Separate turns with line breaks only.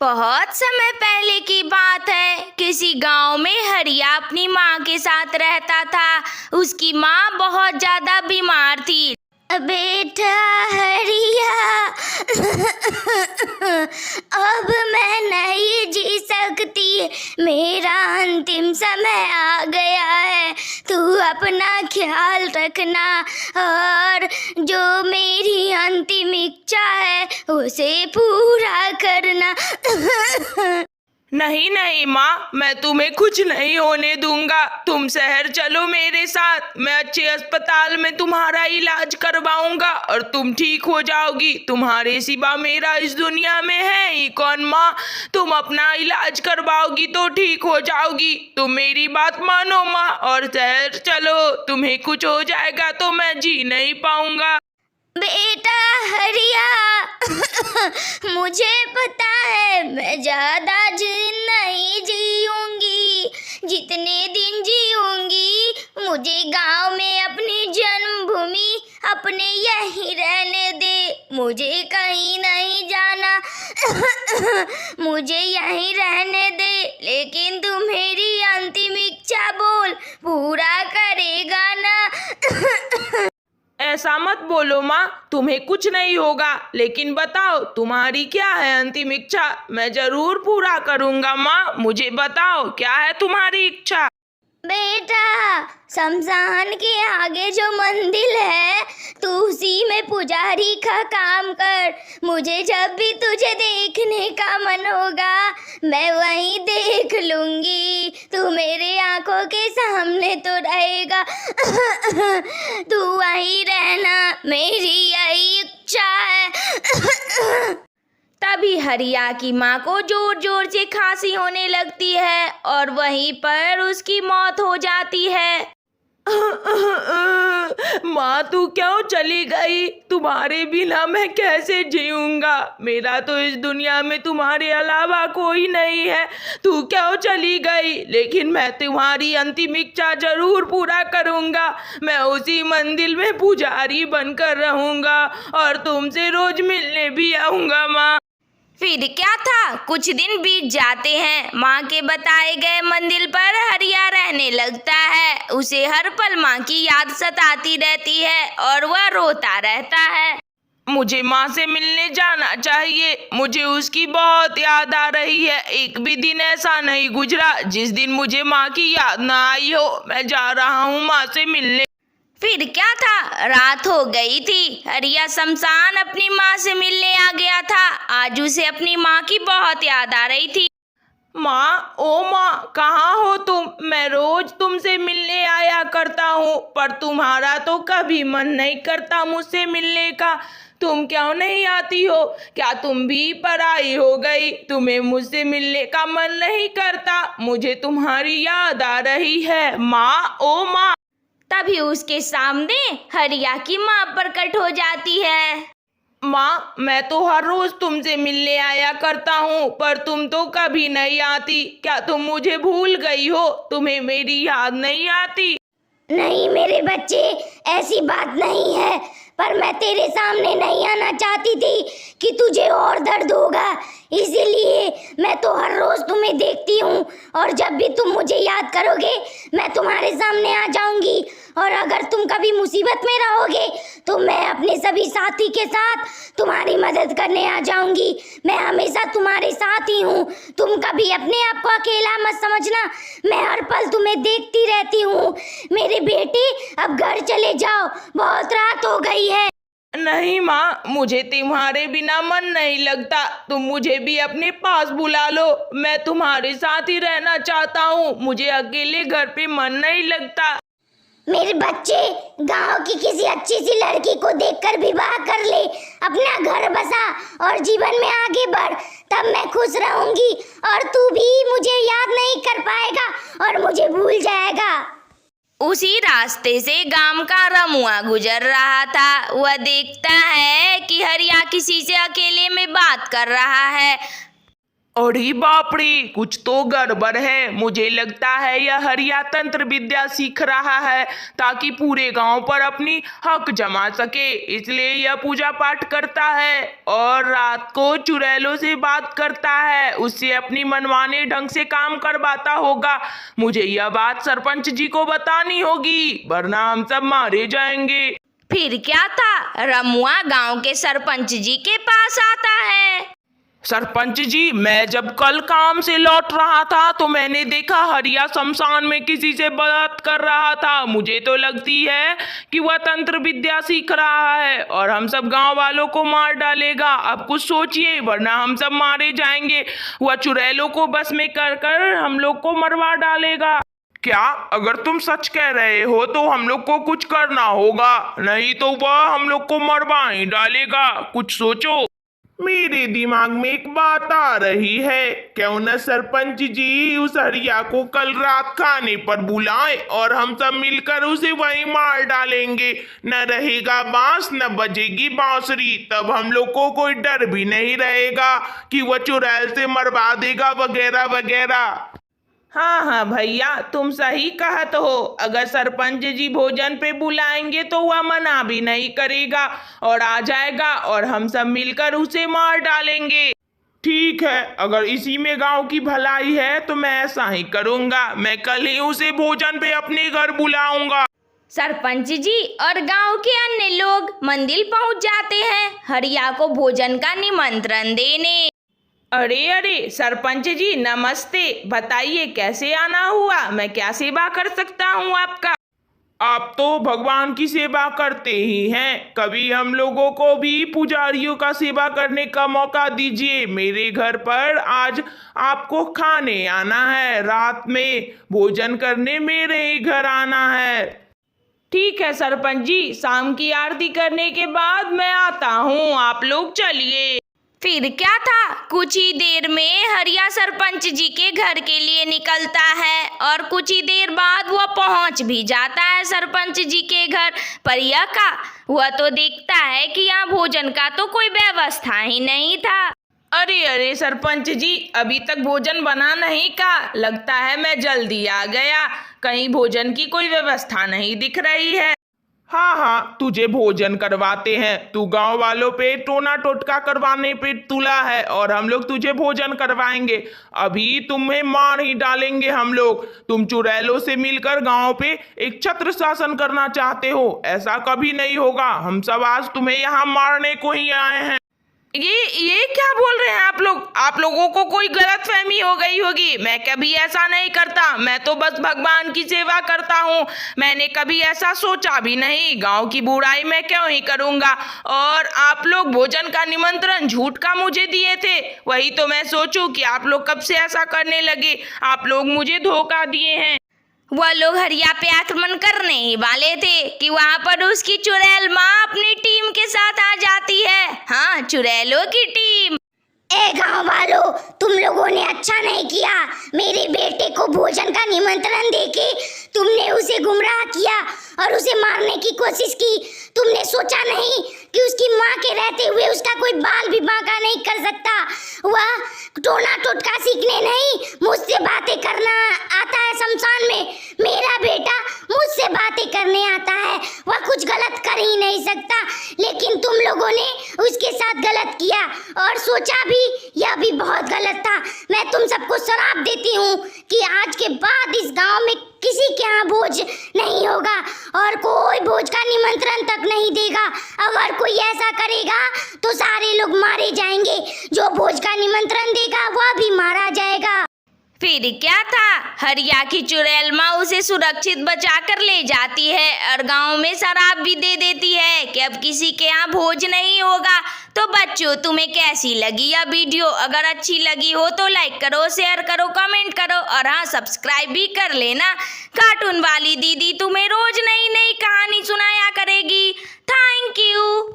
बहुत समय पहले की बात है। किसी गांव में हरिया अपनी माँ के साथ रहता था। उसकी माँ बहुत ज्यादा बीमार थी। बेटा हरिया, अब मैं नहीं जी सकती, मेरा अंतिम समय आ गया है। तू अपना ख्याल रखना और जो मेरी अंतिम इच्छा है उसे पूरा करना।
नहीं नहीं माँ, मैं तुम्हें कुछ नहीं होने दूंगा। तुम शहर चलो मेरे साथ, मैं अच्छे अस्पताल में तुम्हारा इलाज करवाऊंगा और तुम ठीक हो जाओगी। तुम्हारे सिवा मेरा इस दुनिया में है ही कौन माँ। तुम अपना इलाज करवाओगी तो ठीक हो जाओगी। तुम मेरी बात मानो माँ और शहर चलो। तुम्हें कुछ हो जाएगा तो मैं जी नहीं पाऊंगा।
बेटा हरिया, मुझे पता है मैं ज्यादा दिन नहीं जीऊंगी। जितने दिन जीऊंगी मुझे गांव में अपनी जन्मभूमि अपने यहीं रहने दे। मुझे कहीं नहीं जाना, मुझे यहीं रहने दे। लेकिन तू मेरी अंतिम इच्छा बोल, पूरा करेगा ना?
ऐसा मत बोलो माँ, तुम्हें कुछ नहीं होगा। लेकिन बताओ तुम्हारी क्या है अंतिम इच्छा? मैं जरूर पूरा करूँगा माँ। मुझे बताओ क्या है तुम्हारी इच्छा?
बेटा, शमशान के आगे जो मंदिर है तू उसी में पुजारी का काम कर। मुझे जब भी तुझे देखने का मन होगा मैं वहीं देख लूंगी। तू मेरे आंखों के सामने तो रहेगा। तू वहीं रहना, मेरी यही इच्छा है। तभी हरिया की माँ को जोर जोर से खांसी होने लगती है और वहीं पर उसकी मौत हो जाती है।
माँ तू क्यों चली गई? तुम्हारे बिना मैं कैसे जीऊंगा? मेरा तो इस दुनिया में तुम्हारे अलावा कोई नहीं है। तू क्यों चली गई? लेकिन मैं तुम्हारी अंतिम इच्छा जरूर पूरा करूंगा। मैं उसी मंदिर में पुजारी बनकर रहूंगा और तुमसे रोज मिलने भी आऊंगा माँ।
फिर क्या था, कुछ दिन बीत जाते हैं। माँ के बताए गए मंदिर पर हरिया रहने लगता है। उसे हर पल माँ की याद सताती रहती है और वह रोता रहता है।
मुझे माँ से मिलने जाना चाहिए। मुझे उसकी बहुत याद आ रही है। एक भी दिन ऐसा नहीं गुजरा जिस दिन मुझे माँ की याद ना आई हो। मैं जा रहा हूँ माँ से मिलने।
फिर क्या था, रात हो गई थी। हरिया शमशान अपनी माँ से मिलने आ गया था। आज उसे अपनी माँ की बहुत याद आ रही थी।
माँ, ओ माँ, कहाँ हो तुम? मैं रोज तुमसे मिलने आया करता हूँ पर तुम्हारा तो कभी मन नहीं करता मुझसे मिलने का। तुम क्यों नहीं आती हो? क्या तुम भी पराई हो गई? तुम्हें मुझसे मिलने का मन नहीं करता? मुझे तुम्हारी याद आ रही है माँ, ओ माँ।
तभी उसके सामने हरिया की माँ प्रकट हो जाती है।
माँ, मैं तो हर रोज तुमसे मिलने आया करता हूँ पर तुम तो कभी नहीं आती। क्या तुम मुझे भूल गई हो? तुम्हें मेरी याद नहीं आती?
नहीं मेरे बच्चे, ऐसी बात नहीं है, पर मैं तेरे सामने नहीं आना चाहती थी कि तुझे और दर्द होगा। इसीलिए मैं तो हर रोज तुम्हें देखती हूँ और जब भी तुम मुझे याद करोगे मैं तुम्हारे सामने आ जाऊंगी। और अगर तुम कभी मुसीबत में रहोगे तो मैं अपने सभी साथी के साथ तुम्हारी मदद करने आ जाऊंगी। मैं हमेशा तुम्हारे साथ ही हूँ। तुम कभी अपने आप को अकेला मत समझना। मैं हर पल तुम्हें देखती रहती हूँ। मेरे बेटे, अब घर चले जाओ, बहुत रात हो गई है।
नहीं माँ, मुझे तुम्हारे बिना मन नहीं लगता। तुम मुझे भी अपने पास बुला लो। मैं तुम्हारे साथ ही रहना चाहता हूँ। मुझे अकेले घर पे मन नहीं लगता।
मेरे बच्चे, गांव की किसी अच्छी सी लड़की को देखकर विवाह कर ले, अपना घर बसा और जीवन में आगे बढ़। तब मैं खुश रहूंगी और तू भी मुझे याद नहीं कर पाएगा और मुझे भूल जाएगा। उसी रास्ते से गांव का रमुआ गुजर रहा था। वह देखता है कि हरिया किसी से अकेले में बात कर रहा है।
अरे बाप रे, कुछ तो गड़बड़ है। मुझे लगता है यह हरिया तंत्र विद्या सीख रहा है ताकि पूरे गांव पर अपनी हक जमा सके, इसलिए यह पूजा पाठ करता है और रात को चुड़ैलों से बात करता है, उससे अपनी मनमाने ढंग से काम करवाता होगा। मुझे यह बात सरपंच जी को बतानी होगी, वरना हम सब मारे जाएंगे।
फिर क्या था, रमुआ गांव के सरपंच जी के पास आता है।
सरपंच जी, मैं जब कल काम से लौट रहा था तो मैंने देखा हरिया शमशान में किसी से बात कर रहा था। मुझे तो लगती है कि वह तंत्र विद्या सीख रहा है और हम सब गांव वालों को मार डालेगा। अब कुछ सोचिए, वरना हम सब मारे जाएंगे। वह चुड़ैलों को बस में कर कर हम लोग को मरवा डालेगा। क्या? अगर तुम सच कह रहे हो तो हम लोग को कुछ करना होगा, नहीं तो वह हम लोग को मरवा ही डालेगा। कुछ सोचो। मेरे दिमाग में एक बात आ रही है, क्यों न सरपंच जी उस हरिया को कल रात खाने पर बुलाएं और हम सब मिलकर उसे वहीं मार डालेंगे। न रहेगा बांस न बजेगी बांसुरी, तब हम लोग को कोई डर भी नहीं रहेगा कि वह चुड़ैल से मरवा देगा वगैरह वगैरह। हाँ हाँ भैया, तुम सही कहत हो। अगर सरपंच जी भोजन पे बुलाएंगे तो वह मना भी नहीं करेगा और आ जाएगा और हम सब मिलकर उसे मार डालेंगे। ठीक है, अगर इसी में गांव की भलाई है तो मैं ऐसा ही करूंगा। मैं कल ही उसे भोजन पे अपने घर बुलाऊंगा।
सरपंच जी और गांव के अन्य लोग मंदिर पहुंच जाते हैं हरिया को भोजन का निमंत्रण देने।
अरे अरे सरपंच जी नमस्ते, बताइए कैसे आना हुआ, मैं क्या सेवा कर सकता हूँ आपका? आप तो भगवान की सेवा करते ही हैं, कभी हम लोगों को भी पुजारियों का सेवा करने का मौका दीजिए। मेरे घर पर आज आपको खाने आना है, रात में भोजन करने मेरे ही घर आना है। ठीक है सरपंच जी, शाम की आरती करने के बाद मैं आता हूँ, आप लोग चलिए।
फिर क्या था, कुछ ही देर में हरिया सरपंच जी के घर के लिए निकलता है और कुछ ही देर बाद वह पहुंच भी जाता है सरपंच जी के घर। पर यह का, वह तो देखता है कि यहाँ भोजन का तो कोई व्यवस्था ही नहीं था।
अरे अरे सरपंच जी, अभी तक भोजन बना नहीं का, लगता है मैं जल्दी आ गया, कहीं भोजन की कोई व्यवस्था नहीं दिख रही है। हाँ हाँ, तुझे भोजन करवाते हैं, तू गांव वालों पे टोना टोटका करवाने पे तुला है और हम लोग तुझे भोजन करवाएंगे। अभी तुम्हें मार ही डालेंगे हम लोग। तुम चुड़ैलों से मिलकर गांव पे एक छत्र शासन करना चाहते हो, ऐसा कभी नहीं होगा। हम सब आज तुम्हें यहाँ मारने को ही आए हैं। ये क्या बोल रहे हैं आप लोग? आप लोगों को कोई गलतफहमी हो गई होगी, मैं कभी ऐसा नहीं करता। मैं तो बस भगवान की सेवा करता हूँ, मैंने कभी ऐसा सोचा भी नहीं। गांव की बुराई मैं क्यों ही करूँगा। और आप लोग भोजन का निमंत्रण झूठ का मुझे दिए थे, वही तो मैं सोचूं कि आप लोग कब से ऐसा करने लगे। आप लोग मुझे धोखा दिए हैं।
वह लोग हरिया पे आक्रमण करने ही वाले थे कि वहाँ पर उसकी चुड़ैल माँ अपनी टीम के साथ आ जाती है। हाँ, चुड़ैलों की टीम।
ए गांव वालों, तुम लोगों ने अच्छा नहीं किया। मेरे बेटे को भोजन का निमंत्रण देके तुमने उसे गुमराह किया और उसे मारने की कोशिश की। तुमने सोचा नहीं कि उसकी माँ के रहते हुए उसका कोई बाल भी बांका नहीं कर सकता। वह टोना टोटका सीखने नहीं, मुझसे बातें करना आता है शमशान में। मेरा बेटा मुझसे बातें करने आता है, वह कुछ गलत कर ही नहीं सकता। लेकिन तुम लोगों ने उसके साथ गलत किया और सोचा भी, यह भी बहुत गलत था। मैं तुम सबको श्राप देती हूँ कि आज के बाद इस गांव में किसी के यहाँ भोज नहीं होगा और कोई भोज का निमंत्रण तक नहीं देगा। अगर कोई ऐसा करेगा तो सारे लोग मारे जाएंगे, जो भोज का निमंत्रण देगा वह भी मारा जाएगा।
फिर क्या था, हरिया की चुड़ैल माँ उसे सुरक्षित बचा कर ले जाती है और गांव में शराब भी दे देती है कि अब किसी के यहाँ भोज नहीं होगा। तो बच्चों, तुम्हें कैसी लगी यह वीडियो? अगर अच्छी लगी हो तो लाइक करो, शेयर करो, कमेंट करो और हाँ, सब्सक्राइब भी कर लेना। कार्टून वाली दीदी तुम्हें रोज नई नई कहानी सुनाया करेगी। Thank you.